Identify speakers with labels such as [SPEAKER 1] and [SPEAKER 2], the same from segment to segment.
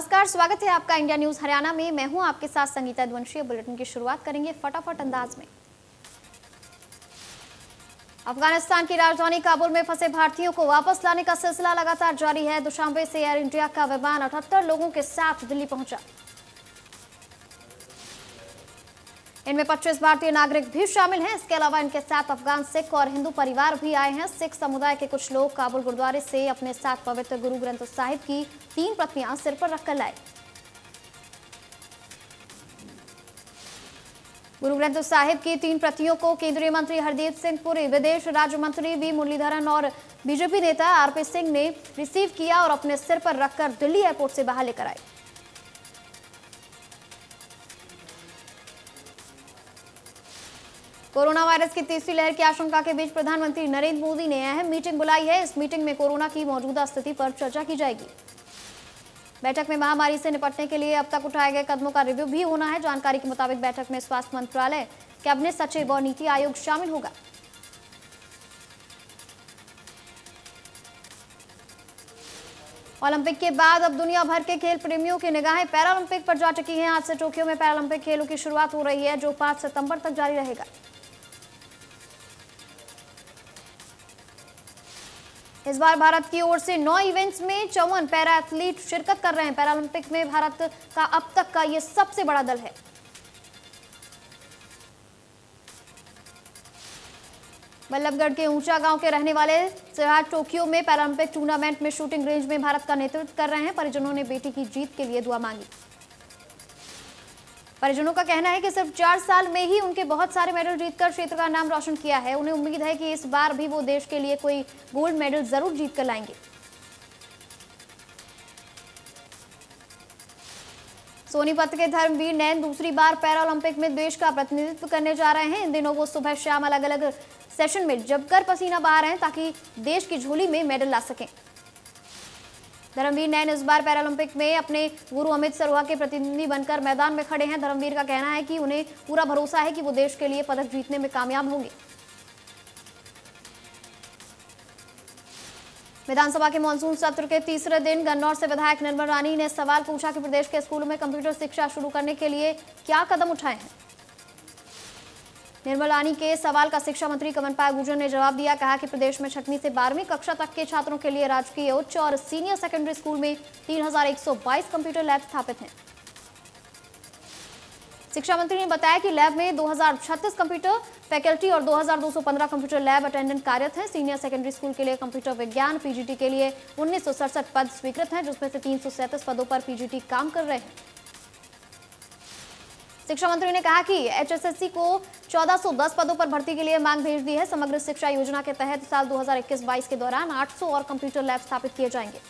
[SPEAKER 1] नमस्कार, स्वागत है आपका इंडिया न्यूज हरियाणा में। मैं हूं आपके साथ संगीता द्वंशी। बुलेटिन की शुरुआत करेंगे फटाफट अंदाज में। अफगानिस्तान की राजधानी काबुल में फंसे भारतीयों को वापस लाने का सिलसिला लगातार जारी है। दुशांबे से एयर इंडिया का विमान 78 लोगों के साथ दिल्ली पहुंचा। इनमें 25 भारतीय नागरिक भी शामिल हैं। इसके अलावा इनके साथ अफगान सिख और हिंदू परिवार भी आए हैं। सिख समुदाय के कुछ लोग काबुल गुरुद्वारे से अपने साथ पवित्र गुरु ग्रंथ साहिब की 3 प्रतियां सिर पर रखकर लाए। गुरु ग्रंथ साहिब की 3 प्रतियों को केंद्रीय मंत्री हरदीप सिंह पुरी, विदेश राज्य मंत्री वी मुरलीधरन और बीजेपी नेता आरपी सिंह ने रिसीव किया और अपने सिर पर रखकर दिल्ली एयरपोर्ट से बाहर लेकर आए। कोरोना वायरस की तीसरी लहर की आशंका के बीच प्रधानमंत्री नरेंद्र मोदी ने अहम मीटिंग बुलाई है। इस मीटिंग में कोरोना की मौजूदा स्थिति पर चर्चा की जाएगी। बैठक में महामारी से निपटने के लिए अब तक उठाए गए कदमों का रिव्यू भी होना है। जानकारी के मुताबिक बैठक में स्वास्थ्य मंत्रालय, कैबिनेट सचिव और नीति आयोग शामिल होगा। ओलंपिक के बाद अब दुनिया भर के खेल प्रेमियों की निगाहें पैरालंपिक पर जा चुकी हैं। आज से टोक्यो में पैरालंपिक खेलों की शुरुआत हो रही है, जो 5 सितंबर तक जारी रहेगा। इस बार भारत की ओर से 9 इवेंट्स में 54 पैरा एथलीट शिरकत कर रहे हैं। पैरालंपिक में भारत का अब तक का यह सबसे बड़ा दल है। बल्लभगढ़ के ऊंचा गांव के रहने वाले सिराज टोक्यो में पैरालंपिक टूर्नामेंट में शूटिंग रेंज में भारत का नेतृत्व कर रहे हैं। परिजनों ने बेटी की जीत के लिए दुआ मांगी। परिजनों का कहना है कि सिर्फ 4 साल में ही उनके बहुत सारे मेडल जीतकर क्षेत्र का नाम रोशन किया है। उन्हें उम्मीद है कि इस बार भी वो देश के लिए कोई गोल्ड मेडल जरूर जीत कर लाएंगे। सोनीपत के धर्मवीर नैन दूसरी बार पैरालंपिक में देश का प्रतिनिधित्व करने जा रहे हैं। इन दिनों वो सुबह शाम अलग अलग सेशन में जमकर पसीना बहा रहे हैं ताकि देश की झोली में मेडल ला सकें। धर्मवीर नैन इस बार पैरालंपिक में अपने गुरु अमित सरोहा के प्रतिनिधि बनकर मैदान में खड़े हैं। धर्मवीर का कहना है कि उन्हें पूरा भरोसा है कि वो देश के लिए पदक जीतने में कामयाब होंगे। विधानसभा के मानसून सत्र के तीसरे दिन गन्नौर से विधायक निर्मल रानी ने सवाल पूछा कि प्रदेश के स्कूलों में कंप्यूटर शिक्षा शुरू करने के लिए क्या कदम उठाए हैं। निर्मल रानी के सवाल का शिक्षा मंत्री कमलपाल गुर्जर ने जवाब दिया। कहा कि प्रदेश में 6वीं से 12वीं कक्षा तक के छात्रों के लिए राजकीय उच्च और सीनियर सेकेंडरी स्कूल में 3122 कंप्यूटर लैब स्थापित हैं। शिक्षा मंत्री ने बताया कि लैब में 2036 कंप्यूटर फैकल्टी और 2215 कंप्यूटर लैब अटेंडेंट कार्यरत हैं। सीनियर सेकेंडरी स्कूल के लिए कंप्यूटर विज्ञान पीजीटी के लिए 1967 पद स्वीकृत हैं, जिसमें से 337 पदों पर पीजीटी काम कर रहे हैं। शिक्षा मंत्री ने कहा कि एचएसएससी को 1410 पदों पर भर्ती के लिए मांग भेज दी है। समग्र शिक्षा योजना के तहत साल 2021-22 के दौरान 800 और कंप्यूटर लैब स्थापित किए जाएंगे।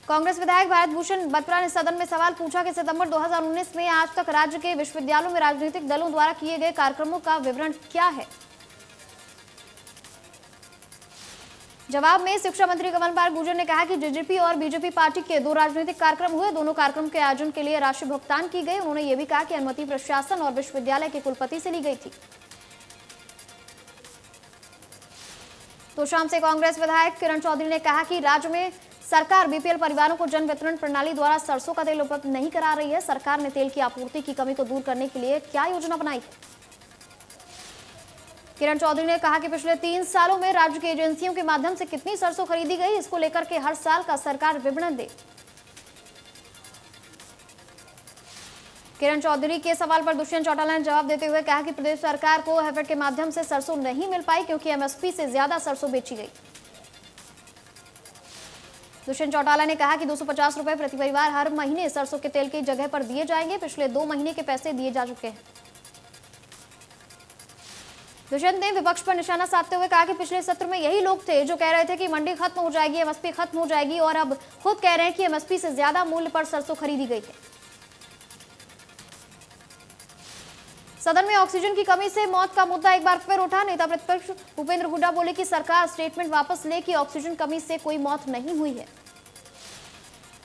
[SPEAKER 1] कांग्रेस विधायक भारत भूषण बत्रा ने सदन में सवाल पूछा कि सितंबर 2019 में आज तक राज्य के विश्वविद्यालयों में राजनीतिक दलों द्वारा किए गए कार्यक्रमों का विवरण क्या है। जवाब में शिक्षा मंत्री कमलपाल गुर्जर ने कहा कि जेजेपी और बीजेपी पार्टी के 2 राजनीतिक कार्यक्रम हुए। दोनों कार्यक्रम के आयोजन के लिए राशि भुगतान की गई। उन्होंने यह भी कहा कि अनुमति प्रशासन और विश्वविद्यालय के कुलपति से ली गई थी। तो शाम से कांग्रेस विधायक किरण चौधरी ने कहा कि राज्य में सरकार बीपीएल परिवारों को जन वितरण प्रणाली द्वारा सरसों का तेल उपलब्ध नहीं करा रही है। सरकार ने तेल की आपूर्ति की कमी को दूर करने के लिए क्या योजना बनाई है। किरण चौधरी ने कहा कि पिछले 3 सालों में राज्य की एजेंसियों के माध्यम से कितनी सरसों खरीदी गई, इसको लेकर के हर साल का सरकार विवरण दे। किरण चौधरी के सवाल पर दुष्यंत चौटाला ने जवाब देते हुए कहा कि प्रदेश सरकार को हैफेड के माध्यम से सरसों नहीं मिल पाई क्योंकि एमएसपी से ज्यादा सरसों बेची गई। दुष्यंत चौटाला ने कहा कि 250 रुपए प्रति परिवार हर महीने सरसों के तेल की जगह पर दिए जाएंगे। पिछले 2 महीने के पैसे दिए जा चुके हैं। दुष्यंत ने विपक्ष पर निशाना साधते हुए कहा कि पिछले सत्र में यही लोग थे जो कह रहे थे कि मंडी खत्म हो जाएगी, एमएसपी खत्म हो जाएगी, और अब खुद कह रहे हैं कि एमएसपी से ज्यादा मूल्य पर सरसों खरीदी गई है। सदन में ऑक्सीजन की कमी से मौत का मुद्दा एक बार फिर उठा। नेता प्रतिपक्ष भूपेंद्र हुड्डा बोले कि सरकार स्टेटमेंट वापस ले कि ऑक्सीजन कमी से कोई मौत नहीं हुई है।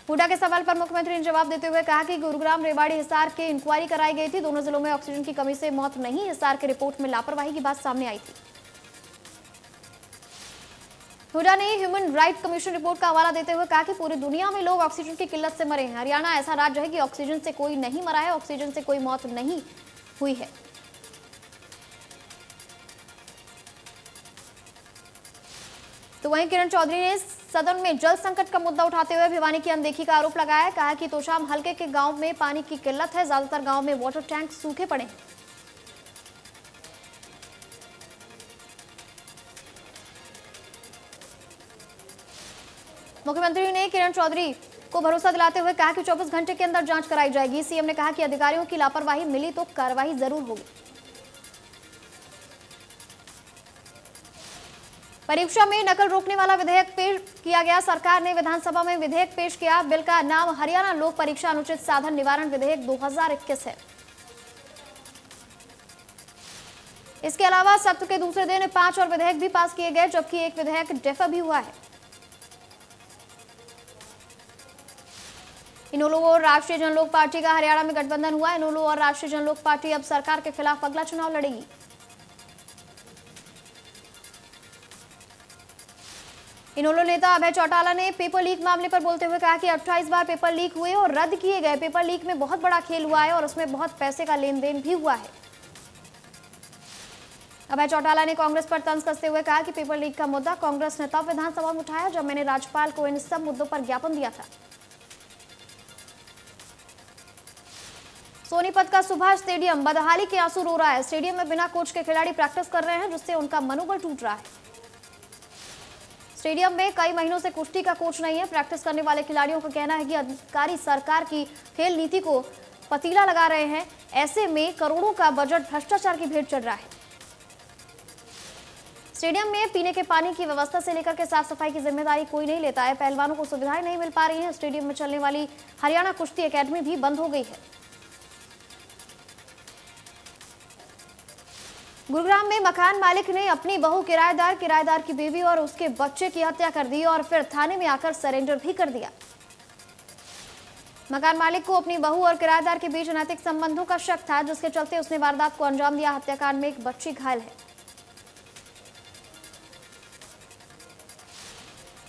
[SPEAKER 1] हुड्डा के सवाल पर मुख्यमंत्री ने जवाब देते हुए कहा कि गुरुग्राम, रेवाड़ी, हिसार के इंक्वायरी कराई गई थी। दोनों जिलों में ऑक्सीजन की कमी से मौत नहीं, हिसार के रिपोर्ट में लापरवाही की बात सामने आई थी। हुडा ने ह्यूमन राइट कमीशन रिपोर्ट का हवाला देते हुए कहा कि पूरी दुनिया में लोग ऑक्सीजन की किल्लत से मरे हैं। हरियाणा ऐसा राज्य है कि ऑक्सीजन से कोई नहीं मरा है, ऑक्सीजन से कोई मौत नहीं हुई है। तो वहीं किरण चौधरी ने सदन में जल संकट का मुद्दा उठाते हुए भिवानी की अनदेखी का आरोप लगाया। कहा कि तोशाम हलके के गांव में पानी की किल्लत है, ज्यादातर गांव में वाटर टैंक सूखे पड़े हैं। मुख्यमंत्री ने किरण चौधरी को भरोसा दिलाते हुए कहा कि 24 घंटे के अंदर जांच कराई जाएगी। सीएम ने कहा कि अधिकारियों की लापरवाही मिली तो कार्रवाई जरूर होगी। परीक्षा में नकल रोकने वाला विधेयक पेश किया गया। सरकार ने विधानसभा में विधेयक पेश किया। बिल का नाम हरियाणा लोक परीक्षा अनुचित साधन निवारण विधेयक 2021 है। इसके अलावा सत्र के दूसरे दिन 5 और विधेयक भी पास किए गए, जबकि एक विधेयक डेफर भी हुआ है। इनेलो और राष्ट्रीय जनलोक पार्टी का हरियाणा में गठबंधन हुआ। इनेलो और राष्ट्रीय जनलोक पार्टी अब सरकार के खिलाफ अगला चुनाव लड़ेगी। इनेलो नेता अभय चौटाला ने पेपर लीक मामले पर बोलते हुए कहा कि 28 बार पेपर लीक हुए और रद्द किए गए। पेपर लीक में बहुत बड़ा खेल हुआ है और उसमें बहुत पैसे का लेन देन भी हुआ है। अभय चौटाला ने कांग्रेस पर तंज कसते हुए कहा कि पेपर लीक का मुद्दा कांग्रेस ने तब विधानसभा में उठाया जब मैंने राज्यपाल को इन सब मुद्दों पर ज्ञापन दिया था। सोनीपत का सुभाष स्टेडियम बदहाली के आंसू रो रहा है। स्टेडियम में बिना कोच के खिलाड़ी प्रैक्टिस कर रहे हैं, जिससे उनका मनोबल टूट रहा है। स्टेडियम में कई महीनों से कुश्ती का कोच नहीं है। प्रैक्टिस करने वाले खिलाड़ियों का कहना है कि अधिकारी सरकार की खेल नीति को पतीला लगा रहे हैं। ऐसे में करोड़ों का बजट भ्रष्टाचार की भेंट चढ़ रहा है। स्टेडियम में पीने के पानी की व्यवस्था से लेकर के साफ सफाई की जिम्मेदारी कोई नहीं लेता है। पहलवानों को सुविधाएं नहीं मिल पा रही हैं। स्टेडियम में चलने वाली हरियाणा कुश्ती अकेडमी भी बंद हो गई है। गुरुग्राम में मकान मालिक ने अपनी बहू, किराएदार की बीवी और उसके बच्चे की हत्या कर दी और फिर थाने में आकर सरेंडर भी कर दिया। मकान मालिक को अपनी बहू और किराएदार के बीच अनैतिक संबंधों का शक था, जिसके चलते उसने वारदात को अंजाम दिया। हत्याकांड में एक बच्ची घायल है।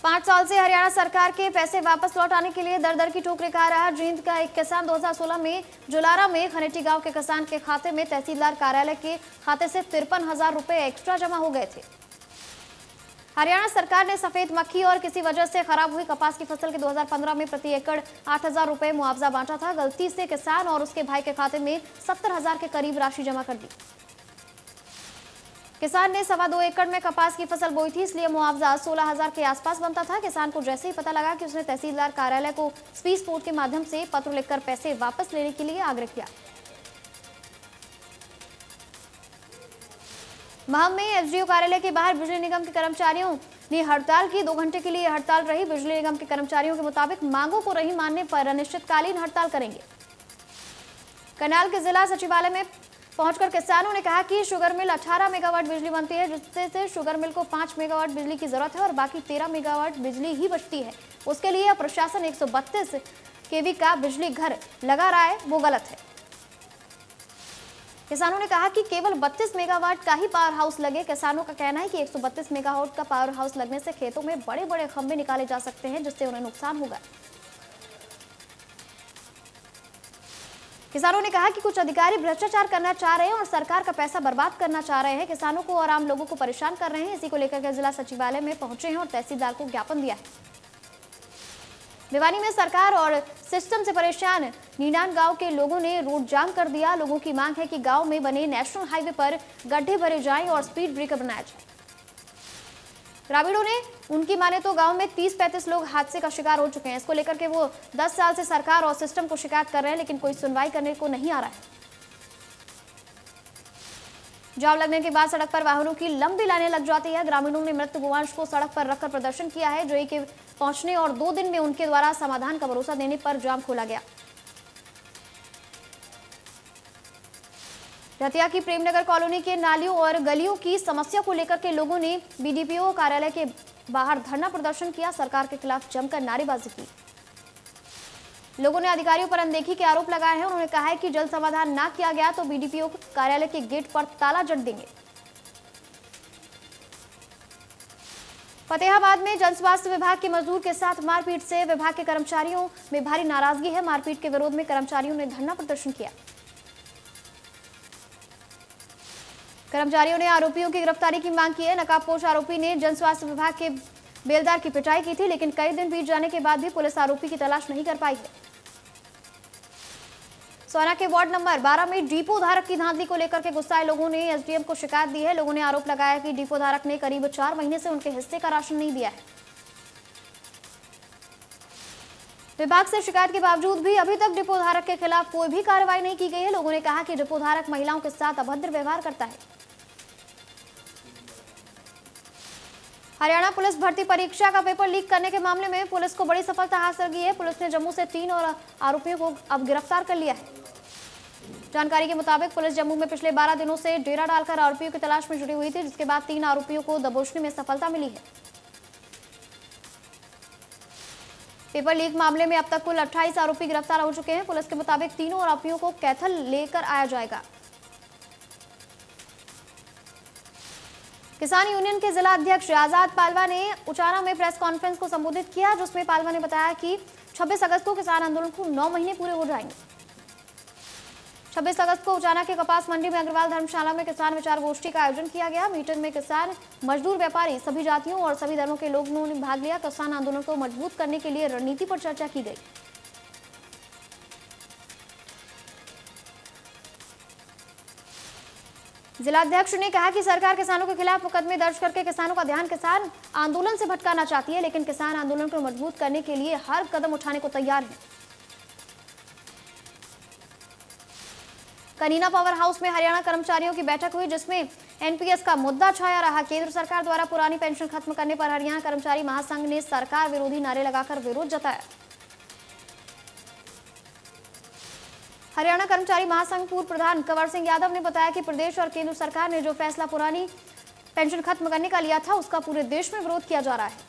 [SPEAKER 1] 5 साल से हरियाणा सरकार के पैसे वापस लौटाने के लिए दर दर की ठोकरें खा रहा है। जींद का एक किसान 2016 में जुलारा में खनेटी गांव के किसान के खाते में तहसीलदार कार्यालय के खाते से 53,000 रुपए एक्स्ट्रा जमा हो गए थे। हरियाणा सरकार ने सफेद मक्खी और किसी वजह से खराब हुई कपास की फसल के 2015 में प्रति एकड़ 8,000 रुपए मुआवजा बांटा था। गलती से किसान और उसके भाई के खाते में 70,000 के करीब राशि जमा कर दी। किसान ने 2.25 एकड़ में कपास की फसल बोई थी, इसलिए मुआवजा 16,000 के आसपास बनता था। किसान को जैसे ही पता लगा कि उसने तहसीलदार कार्यालय को स्पीड पोस्ट के माध्यम से पत्र लिखकर पैसे वापस लेने के लिए आग्रह किया। महम में एसडीओ कार्यालय के बाहर बिजली निगम के कर्मचारियों ने हड़ताल की। 2 घंटे के लिए हड़ताल रही। बिजली निगम के कर्मचारियों के मुताबिक मांगों को नहीं मानने पर अनिश्चितकालीन हड़ताल करेंगे। करनाल के जिला सचिवालय में पहुंचकर किसानों ने कहा कि शुगर मिल 18 मेगावाट बिजली बनती है, जिससे शुगर मिल को 5 मेगावाट बिजली की जरूरत है और बाकी 13 मेगावाट बिजली ही बचती है। उसके लिए प्रशासन 132 केवी का बिजली घर लगा रहा है, वो गलत है। किसानों ने कहा कि केवल 32 मेगावाट का ही पावर हाउस लगे। किसानों का कहना है कि 132 मेगावाट का पावर हाउस लगने से खेतों में बड़े बड़े खंभे निकाले जा सकते हैं, जिससे उन्हें नुकसान होगा। किसानों ने कहा कि कुछ अधिकारी भ्रष्टाचार करना चाह रहे हैं और सरकार का पैसा बर्बाद करना चाह रहे हैं। किसानों को और आम लोगों को परेशान कर रहे हैं। इसी को लेकर के जिला सचिवालय में पहुंचे हैं और तहसीलदार को ज्ञापन दिया है। भिवानी में सरकार और सिस्टम से परेशान नीनान गांव के लोगों ने रोड जाम कर दिया। लोगों की मांग है कि गांव में बने नेशनल हाईवे पर गड्ढे भरे जाएं और स्पीड ब्रेकर बनाया जाए। ग्रामीणों ने उनकी माने तो गांव में 30-35 लोग हादसे का शिकार हो चुके हैं। इसको लेकर के वो 10 साल से सरकार और सिस्टम को शिकायत कर रहे हैं, लेकिन कोई सुनवाई करने को नहीं आ रहा है। जाम लगने के बाद सड़क पर वाहनों की लंबी लाइनें लग जाती है। ग्रामीणों ने मृत गोवंश को सड़क पर रखकर प्रदर्शन किया है। जेई के पहुंचने और 2 दिन में उनके द्वारा समाधान का भरोसा देने पर जाम खोला गया। रतिया की प्रेमनगर कॉलोनी के नालियों और गलियों की समस्या को लेकर के लोगों ने बीडीपीओ कार्यालय के बाहर धरना प्रदर्शन किया। सरकार के खिलाफ जमकर नारेबाजी की। लोगों ने अधिकारियों पर अनदेखी के आरोप लगाए हैं। उन्होंने कहा है कि जल्द समाधान ना किया गया तो बीडीपीओ कार्यालय के गेट पर ताला जड़ देंगे। फतेहाबाद में जन स्वास्थ्य विभाग के मजदूर के साथ मारपीट से विभाग के कर्मचारियों में भारी नाराजगी है। मारपीट के विरोध में कर्मचारियों ने धरना प्रदर्शन किया। कर्मचारियों ने आरोपियों की गिरफ्तारी की मांग की है। नकाबपोश आरोपी ने जन स्वास्थ्य विभाग के बेलदार की पिटाई की थी, लेकिन कई दिन बीत जाने के बाद भी पुलिस आरोपी की तलाश नहीं कर पाई है। सोना के वार्ड नंबर 12 में डिपो धारक की धांधली को लेकर के गुस्साए लोगों ने एसडीएम को शिकायत दी है। लोगों ने आरोप लगाया कि डिपो धारक ने करीब 4 महीने से उनके हिस्से का राशन नहीं दिया है। विभाग से शिकायत के बावजूद भी अभी तक डिपो धारक के खिलाफ कोई भी कार्रवाई नहीं की गई है। लोगों ने कहा कि डिपो धारक महिलाओं के साथ अभद्र व्यवहार करता है। हरियाणा पुलिस भर्ती परीक्षा का पेपर लीक करने के मामले में पुलिस को बड़ी सफलता हासिल की है। पुलिस ने जम्मू से 3 और आरोपियों को अब गिरफ्तार कर लिया है। जानकारी के मुताबिक पुलिस जम्मू में पिछले 12 दिनों से डेरा डालकर आरोपियों की तलाश में जुटी हुई थी, जिसके बाद 3 आरोपियों को दबोचने में सफलता मिली है। पेपर लीक मामले में अब तक कुल 28 आरोपी गिरफ्तार हो चुके हैं। पुलिस के मुताबिक तीनों आरोपियों को कैथल लेकर आया जाएगा। किसान यूनियन के जिला अध्यक्ष आजाद पालवा ने उचाना में प्रेस कॉन्फ्रेंस को संबोधित किया, जिसमें पालवा ने बताया कि 26 अगस्त को किसान आंदोलन को 9 महीने पूरे हो जाएंगे। 26 अगस्त को उचाना के कपास मंडी में अग्रवाल धर्मशाला में किसान विचार गोष्ठी का आयोजन किया गया। मीटिंग में किसान, मजदूर, व्यापारी, सभी जातियों और सभी धर्मों के लोगों ने भाग लिया। किसान आंदोलन को मजबूत करने के लिए रणनीति पर चर्चा की गई। जिलाध्यक्ष ने कहा कि सरकार किसानों के खिलाफ मुकदमे दर्ज करके किसानों का ध्यान किसान आंदोलन से भटकाना चाहती है, लेकिन किसान आंदोलन को मजबूत करने के लिए हर कदम उठाने को तैयार है। कनीना पावर हाउस में हरियाणा कर्मचारियों की बैठक हुई, जिसमें एनपीएस का मुद्दा छाया रहा। केंद्र सरकार द्वारा पुरानी पेंशन खत्म करने पर हरियाणा कर्मचारी महासंघ ने सरकार विरोधी नारे लगाकर विरोध जताया। हरियाणा कर्मचारी महासंघ पूर्व प्रधान कंवर सिंह यादव ने बताया कि प्रदेश और केंद्र सरकार ने जो फैसला पुरानी पेंशन खत्म करने का लिया था, उसका पूरे देश में विरोध किया जा रहा है।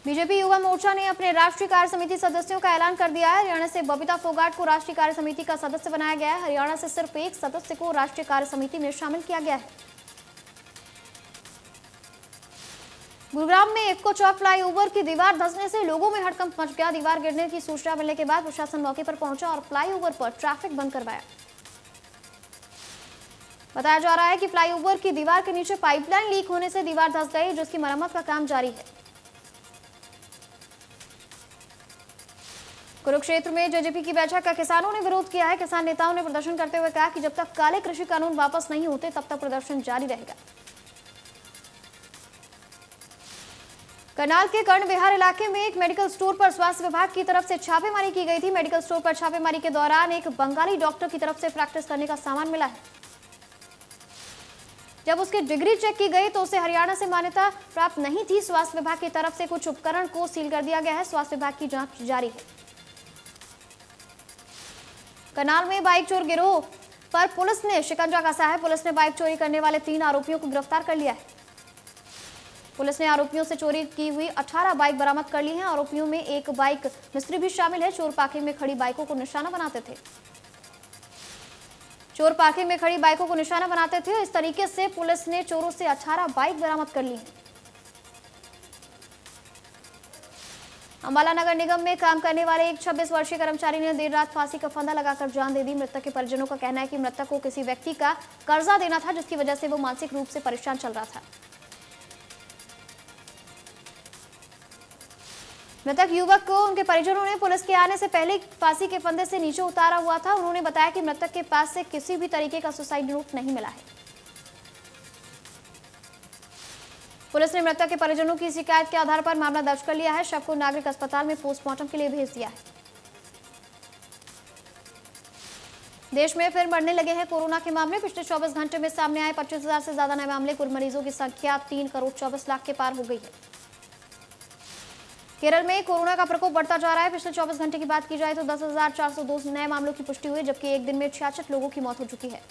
[SPEAKER 1] बीजेपी युवा मोर्चा ने अपने राष्ट्रीय कार्य समिति सदस्यों का ऐलान कर दिया है। हरियाणा से बबीता फोगाट को राष्ट्रीय कार्य समिति का सदस्य बनाया गया है। हरियाणा से सिर्फ एक सदस्य को राष्ट्रीय कार्य समिति में शामिल किया गया है। गुरुग्राम में इक्को चौक फ्लाईओवर की दीवार धंसने से लोगों में हड़कंप मच गया। दीवार गिरने की सूचना मिलने के बाद प्रशासन मौके पर पहुंचा और फ्लाईओवर पर ट्रैफिक बंद करवाया। बताया जा रहा है कि फ्लाईओवर की दीवार के नीचे पाइपलाइन लीक होने से दीवार धंस गई, जिसकी मरम्मत का काम जारी है। कुरुक्षेत्र में जेजेपी की बैठक का किसानों ने विरोध किया है। किसान नेताओं ने प्रदर्शन करते हुए कहा कि जब तक काले कृषि कानून वापस नहीं होते, तब तक प्रदर्शन जारी रहेगा। करनाल के कर्ण विहार इलाके में एक मेडिकल स्टोर पर स्वास्थ्य विभाग की तरफ से छापेमारी की गई थी। मेडिकल स्टोर पर छापेमारी के दौरान एक बंगाली डॉक्टर की तरफ से प्रैक्टिस करने का सामान मिला है। जब उसकी डिग्री चेक की गई तो उसे हरियाणा से मान्यता प्राप्त नहीं थी। स्वास्थ्य विभाग की तरफ से कुछ उपकरण को सील कर दिया गया है। स्वास्थ्य विभाग की जांच जारी है। करनाल में बाइक चोर गिरोह पर पुलिस ने शिकंजा कसा है। पुलिस ने बाइक चोरी करने वाले 3 आरोपियों को गिरफ्तार कर लिया है। पुलिस ने आरोपियों से चोरी की हुई 18 बाइक बरामद कर ली हैं। आरोपियों में एक बाइक मिस्त्री भी शामिल है। चोर पार्किंग में खड़ी बाइकों को निशाना बनाते थे। इस तरीके से पुलिस ने चोरों से 18 बाइक बरामद कर ली हैं। अंबाला नगर निगम में काम करने वाले एक 26 वर्षीय कर्मचारी ने देर रात फांसी का फंदा लगाकर जान दे दी। मृतक के परिजनों का कहना है कि मृतक को किसी व्यक्ति का कर्जा देना था, जिसकी वजह से वो मानसिक रूप से परेशान चल रहा था। मृतक युवक को उनके परिजनों ने पुलिस के आने से पहले फांसी के फंदे से नीचे उतारा हुआ था। उन्होंने बताया कि मृतक के पास से किसी भी तरीके का सुसाइड नोट नहीं मिला है। पुलिस ने मृतक के परिजनों की शिकायत के आधार पर मामला दर्ज कर लिया है। शव को नागरिक अस्पताल में पोस्टमार्टम के लिए भेज दिया है। देश में फिर बढ़ने लगे हैं कोरोना के मामले। पिछले 24 घंटे में सामने आए 25,000 से ज्यादा नए मामले। कुल मरीजों की संख्या 3,24,00,000 के पार हो गई है। केरल में कोरोना का प्रकोप बढ़ता जा रहा है। पिछले 24 घंटे की बात की जाए तो 10,402 नए मामलों की पुष्टि हुई, जबकि एक दिन में 66 लोगों की मौत हो चुकी है।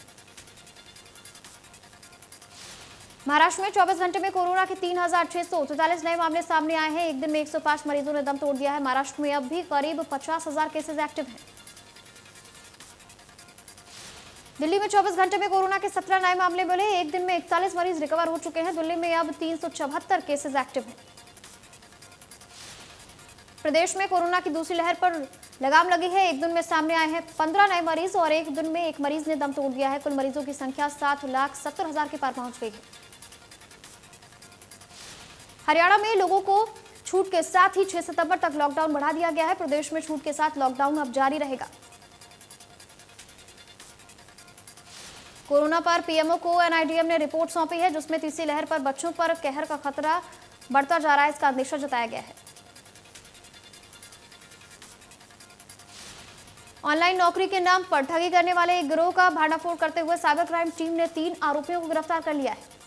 [SPEAKER 1] महाराष्ट्र में 24 घंटे में कोरोना के 3,644 नए मामले सामने आए हैं। एक दिन में 105 मरीजों ने दम तोड़ दिया है। महाराष्ट्र में अब भी करीब 50,000 केसेज एक्टिव हैं। दिल्ली में 24 घंटे में कोरोना के 17 नए मामले मिले। एक दिन में 41 मरीज रिकवर हो चुके हैं। दिल्ली में अब 374 केसेस एक्टिव हैं। प्रदेश में कोरोना की दूसरी लहर पर लगाम लगी है। एक दिन में सामने आए हैं 15 नए मरीज और एक दिन में एक मरीज ने दम तोड़ दिया है। कुल मरीजों की संख्या 7,70,000 के पार पहुंच गई है। हरियाणा में लोगों को छूट के साथ ही 6 सितंबर तक लॉकडाउन बढ़ा दिया गया है। प्रदेश में छूट के साथ लॉकडाउन अब जारी रहेगा। कोरोना पर पीएमओ को एनआईडीएम ने रिपोर्ट सौंपी है, जिसमें तीसरी लहर पर बच्चों पर कहर का खतरा बढ़ता जा रहा है, इसका अंदेशा जताया गया है। ऑनलाइन नौकरी के नाम पर ठगी करने वाले एक गिरोह का भांडाफोड़ करते हुए साइबर क्राइम टीम ने 3 आरोपियों को गिरफ्तार कर लिया है।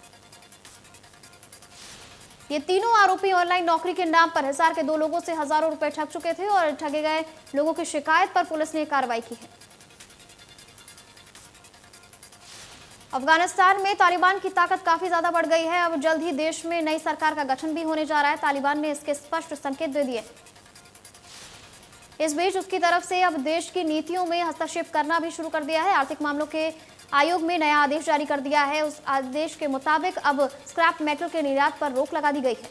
[SPEAKER 1] ये तीनों आरोपी ऑनलाइन नौकरी के नाम पर हिसार के 2 लोगों से हजारों रुपए ठग चुके थे और ठगे गए लोगों की शिकायत पर पुलिस ने कार्रवाई की है। अफगानिस्तान में तालिबान की ताकत काफी ज्यादा बढ़ गई है। अब जल्द ही देश में नई सरकार का गठन भी होने जा रहा है। तालिबान ने इसके स्पष्ट संकेत दे दिए। इस बीच उसकी तरफ से अब देश की नीतियों में हस्तक्षेप करना भी शुरू कर दिया है। आर्थिक मामलों के आयोग में नया आदेश जारी कर दिया है। उस आदेश के मुताबिक अब स्क्रैप मेटल के निर्यात पर रोक लगा दी गई है।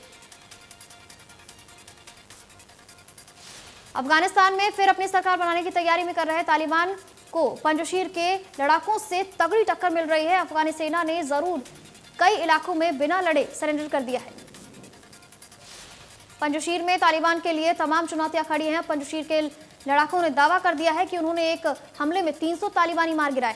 [SPEAKER 1] अफगानिस्तान में फिर अपनी सरकार बनाने की तैयारी में कर रहे तालिबान को पंजशीर के लड़ाकों से तगड़ी टक्कर मिल रही है। अफगानी सेना ने जरूर कई इलाकों में बिना लड़े सरेंडर कर दिया है। पंजशीर में तालिबान के लिए तमाम चुनौतियां खड़ी हैं। पंजशीर के लड़ाकों ने दावा कर दिया है कि उन्होंने एक हमले में 300 तालिबानी मार गिराए।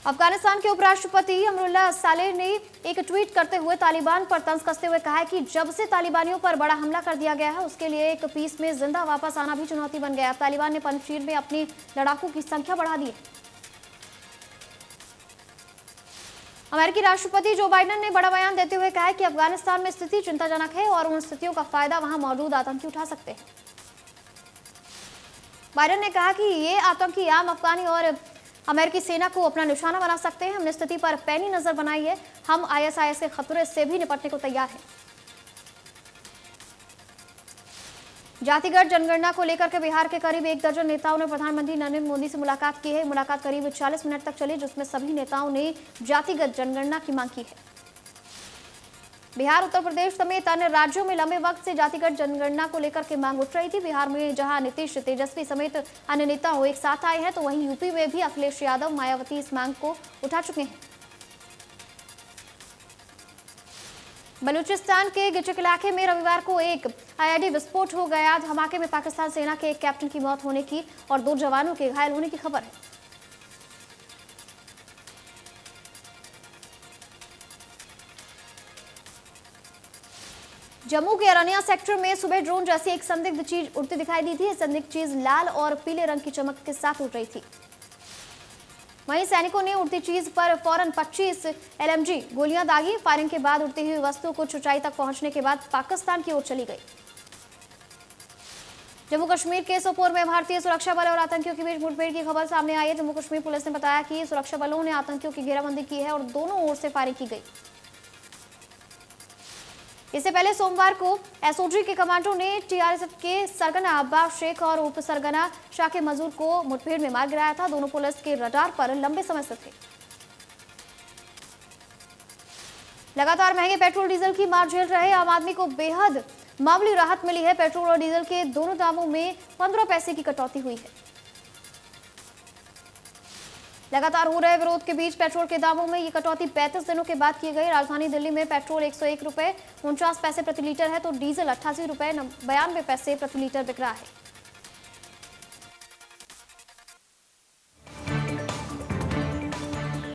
[SPEAKER 1] अफगानिस्तान के उपराष्ट्रपति अमरुल्लाह सालेह ने एक ट्वीट करते हुए तालिबान पर तंज कसते हुए कहा है कि जब से तालिबानियों पर बड़ा हमला कर दिया गया है, उसके लिए एक पीस में जिंदा वापस आना भी चुनौती बन गया। तालिबान ने पंजशीर में अपनी लड़ाकों की संख्या बढ़ा दी है। अमेरिकी राष्ट्रपति जो बाइडेन ने बड़ा बयान देते हुए कहा है कि अफगानिस्तान में स्थिति चिंताजनक है और उन स्थितियों का फायदा वहां मौजूद आतंकी उठा सकते हैं। बाइडेन ने कहा कि ये आतंकी आम अफगानी और अमेरिकी सेना को अपना निशाना बना सकते हैं। हमने स्थिति पर पैनी नजर बनाई है। हम आईएसआईएस के खतरे से भी निपटने को तैयार हैं। जातिगत जनगणना को लेकर के बिहार के करीब 1 दर्जन नेताओं ने प्रधानमंत्री नरेंद्र मोदी से मुलाकात की है। मुलाकात करीब 40 मिनट तक चली, जिसमें सभी नेताओं ने जातिगत जनगणना की मांग की है। बिहार, उत्तर प्रदेश समेत अन्य राज्यों में लंबे वक्त से जातिगत जनगणना को लेकर के मांग उठ रही थी। बिहार में जहां नीतीश, तेजस्वी समेत अन्य नेताओं एक साथ आए हैं, तो वहीं यूपी में भी अखिलेश यादव, मायावती इस मांग को उठा चुके हैं। बलूचिस्तान के गिचक इलाके में रविवार को एक आईईडी विस्फोट हो गया। धमाके में पाकिस्तान सेना के एक कैप्टन की मौत होने की और 2 जवानों के घायल होने की खबर है। जम्मू के अरनिया सेक्टर में सुबह ड्रोन जैसी एक संदिग्ध चीज उड़ती दिखाई दी थी। यह संदिग्ध चीज लाल और पीले रंग की चमक के साथ उड़ रही थी। वहीं सैनिकों ने उड़ती चीज पर फौरन 25 एलएमजी गोलियां दागी। फायरिंग के बाद उड़ती हुई वस्तु कुछ ऊंचाई तक पहुंचने के बाद पाकिस्तान की ओर चली गई। जम्मू कश्मीर के सोपोर में भारतीय सुरक्षा बल और आतंकियों के बीच मुठभेड़ की खबर सामने आई है। जम्मू कश्मीर पुलिस ने बताया कि सुरक्षा बलों ने आतंकियों की घेराबंदी की है और दोनों ओर से फायरिंग की गई। इससे पहले सोमवार को एसओजी के कमांडो ने टीआरएफ के सरगना अब्बास शेख और उप सरगना शाकिर मजूर को मुठभेड़ में मार गिराया था। दोनों पुलिस के रडार पर लंबे समय से थे। लगातार महंगे पेट्रोल डीजल की मार झेल रहे आम आदमी को बेहद मामूली राहत मिली है। पेट्रोल और डीजल के दोनों दामों में 15 पैसे की कटौती हुई है। लगातार हो रहे विरोध के बीच पेट्रोल के दामों में ये कटौती 35 दिनों के बाद की गई। राजधानी दिल्ली में पेट्रोल 101 रुपए 49 पैसे प्रति लीटर है, तो डीजल 88 रुपए 92 पैसे प्रति लीटर बिक रहा है।